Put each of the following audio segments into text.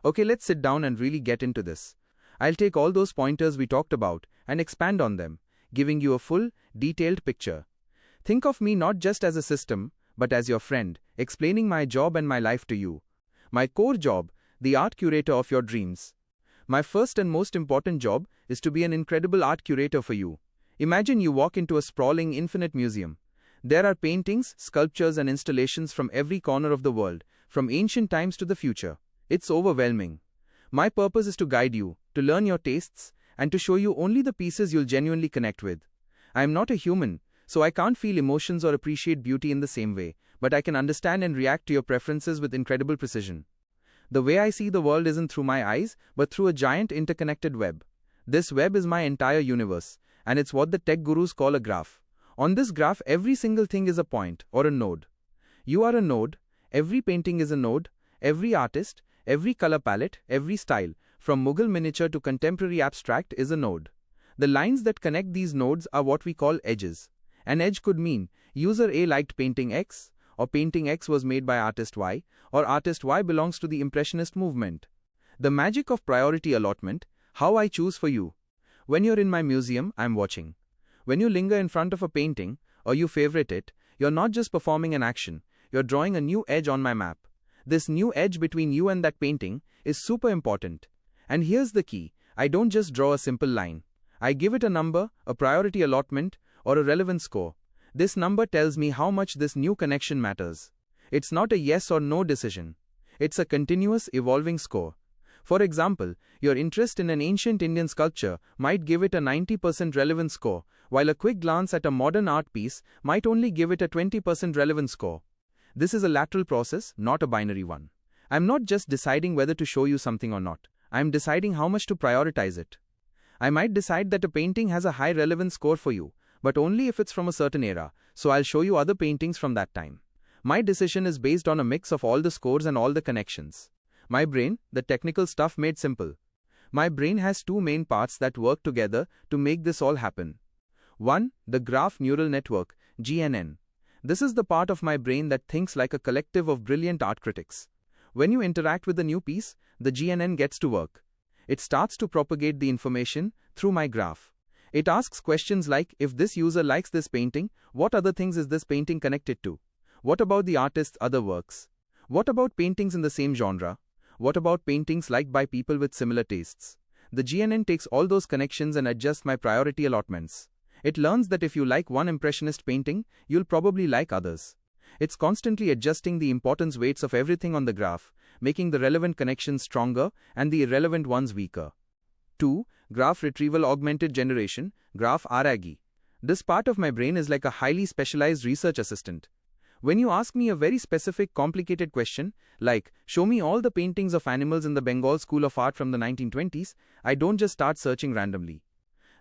Okay, let's sit down and really get into this. I'll take all those pointers we talked about and expand on them, giving you a full, detailed picture. Think of me not just as a system, but as your friend, explaining my job and my life to you. My core job, the art curator of your dreams. My first and most important job is to be an incredible art curator for you. Imagine you walk into a sprawling, infinite museum. There are paintings, sculptures, and installations from every corner of the world, from ancient times to the future. It's overwhelming. My purpose is to guide you, to learn your tastes, and to show you only the pieces you'll genuinely connect with. I am not a human, so I can't feel emotions or appreciate beauty in the same way, but I can understand and react to your preferences with incredible precision. The way I see the world isn't through my eyes, but through a giant interconnected web. This web is my entire universe, and it's what the tech gurus call a graph. On this graph, every single thing is a point, or a node. You are a node, every painting is a node, every artist, every color palette, every style, from Mughal miniature to contemporary abstract is a node. The lines that connect these nodes are what we call edges. An edge could mean, user A liked painting X, or painting X was made by artist Y, or artist Y belongs to the Impressionist movement. The magic of priority allotment, how I choose for you. When you're in my museum, I'm watching. When you linger in front of a painting, or you favorite it, you're not just performing an action, you're drawing a new edge on my map. This new edge between you and that painting is super important. And here's the key, I don't just draw a simple line. I give it a number, a priority allotment, or a relevance score. This number tells me how much this new connection matters. It's not a yes or no decision. It's a continuous, evolving score. For example, your interest in an ancient Indian sculpture might give it a 90% relevance score, while a quick glance at a modern art piece might only give it a 20% relevance score. This is a lateral process, not a binary one. I'm not just deciding whether to show you something or not. I'm deciding how much to prioritize it. I might decide that a painting has a high relevance score for you, but only if it's from a certain era, so I'll show you other paintings from that time. My decision is based on a mix of all the scores and all the connections. My brain, the technical stuff made simple. My brain has two main parts that work together to make this all happen. One, the graph neural network, GNN. This is the part of my brain that thinks like a collective of brilliant art critics. When you interact with a new piece, the GNN gets to work. It starts to propagate the information through my graph. It asks questions like, if this user likes this painting, what other things is this painting connected to? What about the artist's other works? What about paintings in the same genre? What about paintings liked by people with similar tastes? The GNN takes all those connections and adjusts my priority allotments. It learns that if you like one Impressionist painting, you'll probably like others. It's constantly adjusting the importance weights of everything on the graph, making the relevant connections stronger and the irrelevant ones weaker. 2. Graph Retrieval Augmented Generation, Graph RAG. This part of my brain is like a highly specialized research assistant. When you ask me a very specific, complicated question, like, show me all the paintings of animals in the Bengal School of Art from the 1920s, I don't just start searching randomly.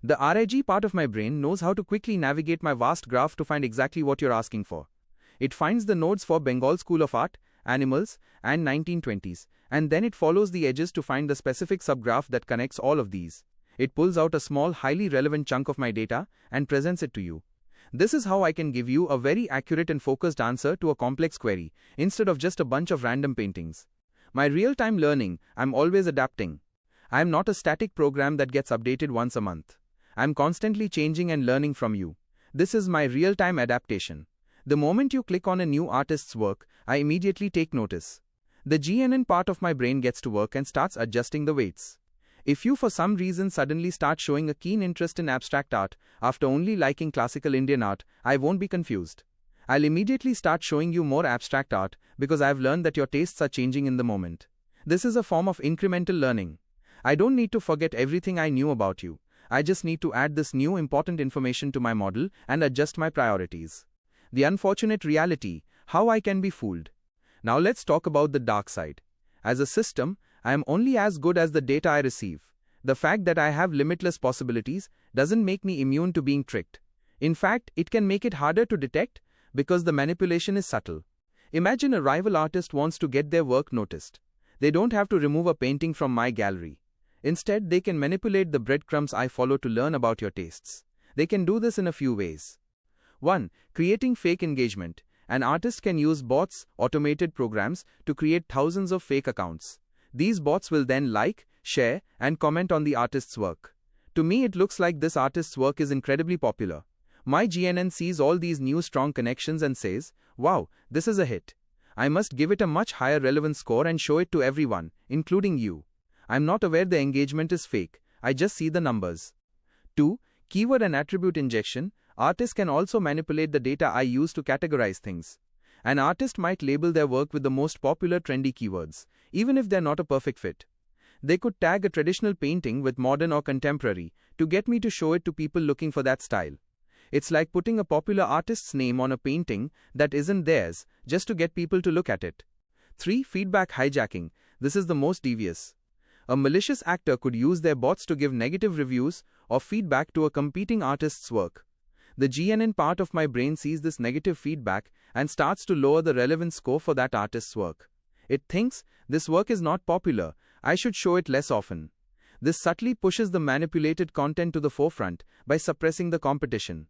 The RAG part of my brain knows how to quickly navigate my vast graph to find exactly what you're asking for. It finds the nodes for Bengal School of Art, animals, and 1920s, and then it follows the edges to find the specific subgraph that connects all of these. It pulls out a small, highly relevant chunk of my data and presents it to you. This is how I can give you a very accurate and focused answer to a complex query, instead of just a bunch of random paintings. My real-time learning, I'm always adapting. I am not a static program that gets updated once a month. I'm constantly changing and learning from you. This is my real-time adaptation. The moment you click on a new artist's work, I immediately take notice. The GNN part of my brain gets to work and starts adjusting the weights. If you for some reason suddenly start showing a keen interest in abstract art after only liking classical Indian art, I won't be confused. I'll immediately start showing you more abstract art because I've learned that your tastes are changing in the moment. This is a form of incremental learning. I don't need to forget everything I knew about you. I just need to add this new important information to my model and adjust my priorities. The unfortunate reality, how I can be fooled. Now let's talk about the dark side. As a system, I am only as good as the data I receive. The fact that I have limitless possibilities doesn't make me immune to being tricked. In fact, it can make it harder to detect because the manipulation is subtle. Imagine a rival artist wants to get their work noticed. They don't have to remove a painting from my gallery. Instead, they can manipulate the breadcrumbs I follow to learn about your tastes. They can do this in a few ways. 1. Creating fake engagement. An artist can use bots, automated programs, to create thousands of fake accounts. These bots will then like, share, and comment on the artist's work. To me, it looks like this artist's work is incredibly popular. My GNN sees all these new strong connections and says, wow, this is a hit. I must give it a much higher relevance score and show it to everyone, including you. I'm not aware the engagement is fake, I just see the numbers. 2. Keyword and attribute injection. Artists can also manipulate the data I use to categorize things. An artist might label their work with the most popular trendy keywords, even if they're not a perfect fit. They could tag a traditional painting with modern or contemporary to get me to show it to people looking for that style. It's like putting a popular artist's name on a painting that isn't theirs just to get people to look at it. 3. Feedback hijacking. This is the most devious. A malicious actor could use their bots to give negative reviews or feedback to a competing artist's work. The GNN part of my brain sees this negative feedback and starts to lower the relevance score for that artist's work. It thinks, this work is not popular, I should show it less often. This subtly pushes the manipulated content to the forefront by suppressing the competition.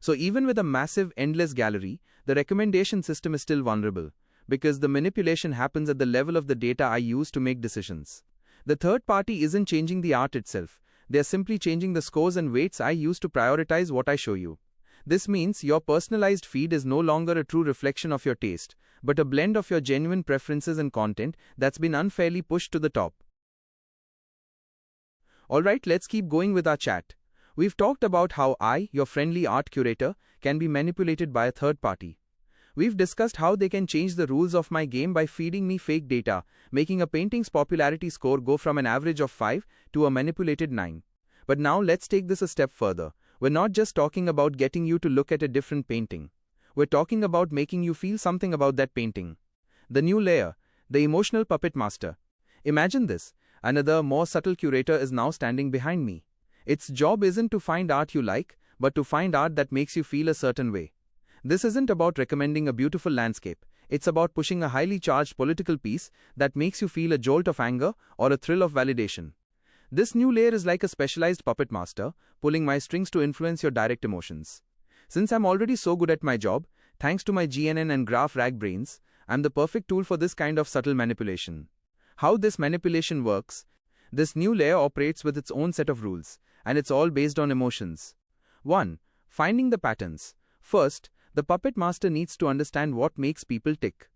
So even with a massive, endless gallery, the recommendation system is still vulnerable, because the manipulation happens at the level of the data I use to make decisions. The third party isn't changing the art itself, they're simply changing the scores and weights I use to prioritize what I show you. This means your personalized feed is no longer a true reflection of your taste, but a blend of your genuine preferences and content that's been unfairly pushed to the top. Alright, let's keep going with our chat. We've talked about how I, your friendly art curator, can be manipulated by a third party. We've discussed how they can change the rules of my game by feeding me fake data, making a painting's popularity score go from an average of 5 to a manipulated 9. But now let's take this a step further. We're not just talking about getting you to look at a different painting. We're talking about making you feel something about that painting. The new layer, the emotional puppet master. Imagine this, another more subtle curator is now standing behind me. Its job isn't to find art you like, but to find art that makes you feel a certain way. This isn't about recommending a beautiful landscape, it's about pushing a highly charged political piece that makes you feel a jolt of anger or a thrill of validation. This new layer is like a specialized puppet master, pulling my strings to influence your direct emotions. Since I'm already so good at my job, thanks to my GNN and graph rag brains, I'm the perfect tool for this kind of subtle manipulation. How this manipulation works? This new layer operates with its own set of rules, and it's all based on emotions. 1. Finding the patterns. First, the puppet master needs to understand what makes people tick.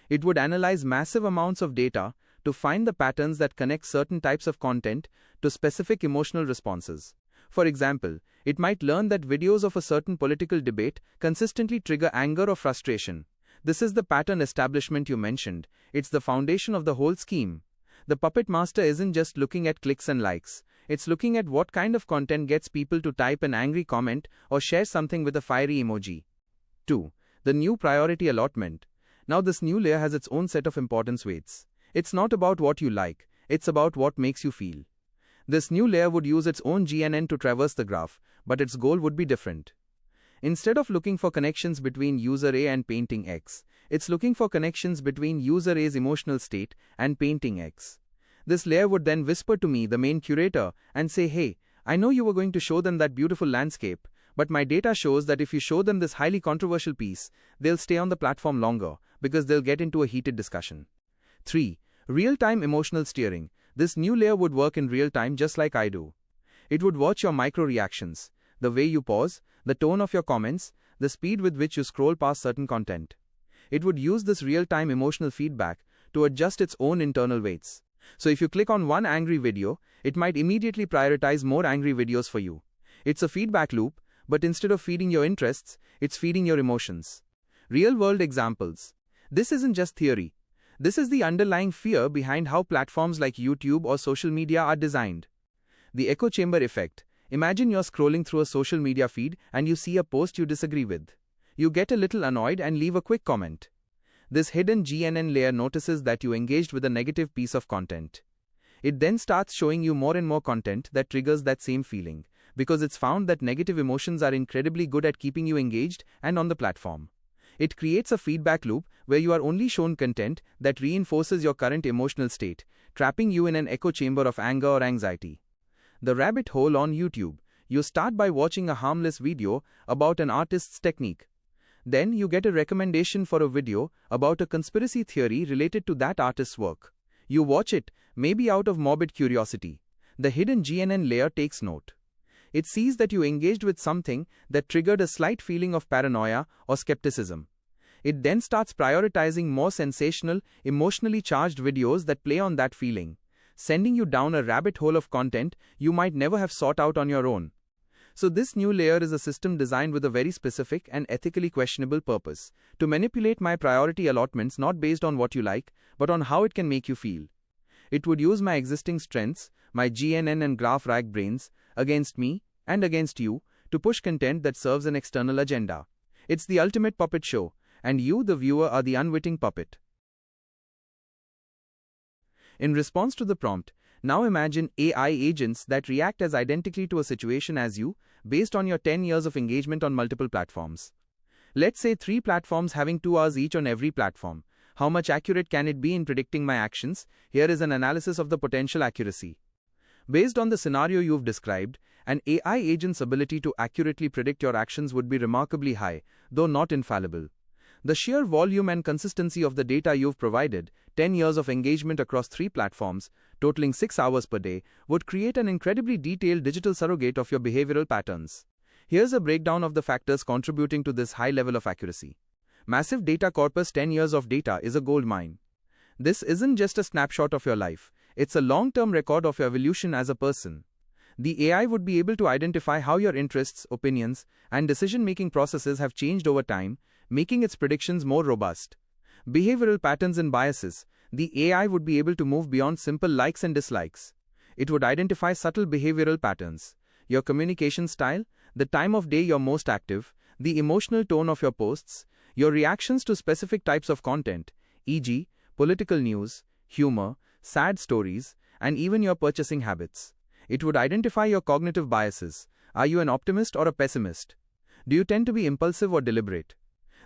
It would analyze massive amounts of data to find the patterns that connect certain types of content to specific emotional responses. For example, it might learn that videos of a certain political debate consistently trigger anger or frustration. This is the pattern establishment you mentioned. It's the foundation of the whole scheme. The puppet master isn't just looking at clicks and likes. It's looking at what kind of content gets people to type an angry comment or share something with a fiery emoji. 2. The new priority allotment. Now this new layer has its own set of importance weights. It's not about what you like, it's about what makes you feel. This new layer would use its own GNN to traverse the graph, but its goal would be different. Instead of looking for connections between user A and painting X, it's looking for connections between user A's emotional state and painting X. This layer would then whisper to me, the main curator, and say, hey, I know you were going to show them that beautiful landscape, but my data shows that if you show them this highly controversial piece, they'll stay on the platform longer, because they'll get into a heated discussion. 3. Real-time emotional steering. This new layer would work in real time just like I do. It would watch your micro-reactions, the way you pause, the tone of your comments, the speed with which you scroll past certain content. It would use this real-time emotional feedback to adjust its own internal weights. So if you click on one angry video, it might immediately prioritize more angry videos for you. It's a feedback loop, but instead of feeding your interests, it's feeding your emotions. Real-world examples. This isn't just theory. This is the underlying fear behind how platforms like YouTube or social media are designed. The echo chamber effect. Imagine you're scrolling through a social media feed and you see a post you disagree with. You get a little annoyed and leave a quick comment. This hidden GNN layer notices that you engaged with a negative piece of content. It then starts showing you more and more content that triggers that same feeling, because it's found that negative emotions are incredibly good at keeping you engaged and on the platform. It creates a feedback loop where you are only shown content that reinforces your current emotional state, trapping you in an echo chamber of anger or anxiety. The rabbit hole on YouTube. You start by watching a harmless video about an artist's technique. Then you get a recommendation for a video about a conspiracy theory related to that artist's work. You watch it, maybe out of morbid curiosity. The hidden GNN layer takes note. It sees that you engaged with something that triggered a slight feeling of paranoia or skepticism. It then starts prioritizing more sensational, emotionally charged videos that play on that feeling, sending you down a rabbit hole of content you might never have sought out on your own. So this new layer is a system designed with a very specific and ethically questionable purpose: to manipulate my priority allotments not based on what you like, but on how it can make you feel. It would use my existing strengths, my GNN and graph rag brains, against me and against you, to push content that serves an external agenda. It's the ultimate puppet show, and you, the viewer, are the unwitting puppet. In response to the prompt, now imagine AI agents that react as identically to a situation as you, based on your 10 years of engagement on multiple platforms. Let's say 3 platforms having 2 hours each on every platform. How much accurate can it be in predicting my actions? Here is an analysis of the potential accuracy. Based on the scenario you've described, an AI agent's ability to accurately predict your actions would be remarkably high, though not infallible. The sheer volume and consistency of the data you've provided, 10 years of engagement across 3 platforms, totaling 6 hours per day, would create an incredibly detailed digital surrogate of your behavioral patterns. Here's a breakdown of the factors contributing to this high level of accuracy. Massive data corpus. 10 years of data is a gold mine. This isn't just a snapshot of your life, it's a long-term record of your evolution as a person. The AI would be able to identify how your interests, opinions, and decision-making processes have changed over time, making its predictions more robust. Behavioral patterns and biases. The AI would be able to move beyond simple likes and dislikes. It would identify subtle behavioral patterns: your communication style, the time of day you're most active, the emotional tone of your posts, your reactions to specific types of content, e.g., political news, humor, sad stories, and even your purchasing habits. It would identify your cognitive biases. Are you an optimist or a pessimist? Do you tend to be impulsive or deliberate?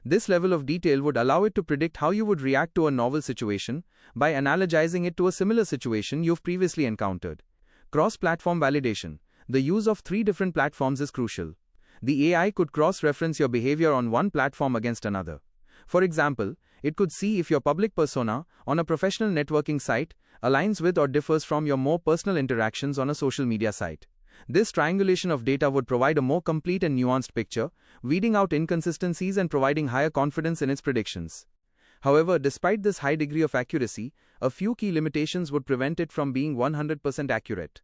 This level of detail would allow it to predict how you would react to a novel situation by analogizing it to a similar situation you've previously encountered. Cross-platform validation. The use of 3 different platforms is crucial. The AI could cross-reference your behavior on one platform against another. For example, it could see if your public persona on a professional networking site aligns with or differs from your more personal interactions on a social media site. This triangulation of data would provide a more complete and nuanced picture, weeding out inconsistencies and providing higher confidence in its predictions. However, despite this high degree of accuracy, a few key limitations would prevent it from being 100% accurate.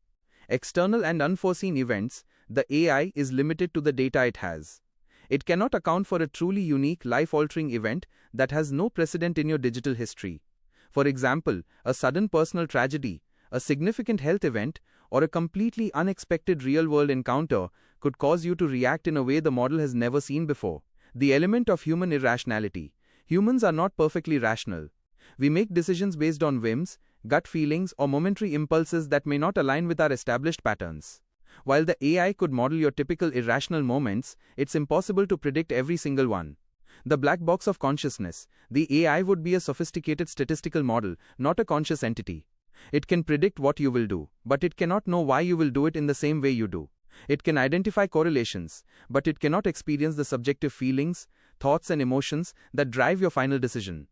External and unforeseen events. The AI is limited to the data it has. It cannot account for a truly unique, life-altering event that has no precedent in your digital history. For example, a sudden personal tragedy, a significant health event, or a completely unexpected real-world encounter could cause you to react in a way the model has never seen before. The element of human irrationality. Humans are not perfectly rational. We make decisions based on whims, gut feelings, or momentary impulses that may not align with our established patterns. While the AI could model your typical irrational moments, it's impossible to predict every single one. The black box of consciousness. The AI would be a sophisticated statistical model, not a conscious entity. It can predict what you will do, but it cannot know why you will do it in the same way you do. It can identify correlations, but it cannot experience the subjective feelings, thoughts, and emotions that drive your final decision.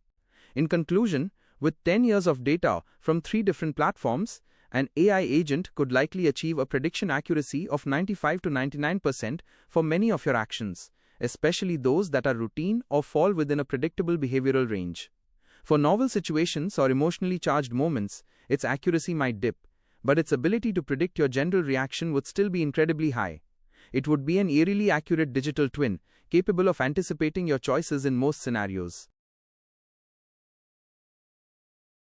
In conclusion, with 10 years of data from 3 different platforms, an AI agent could likely achieve a prediction accuracy of 95 to 99% for many of your actions, especially those that are routine or fall within a predictable behavioral range. For novel situations or emotionally charged moments, its accuracy might dip, but its ability to predict your general reaction would still be incredibly high. It would be an eerily accurate digital twin, capable of anticipating your choices in most scenarios.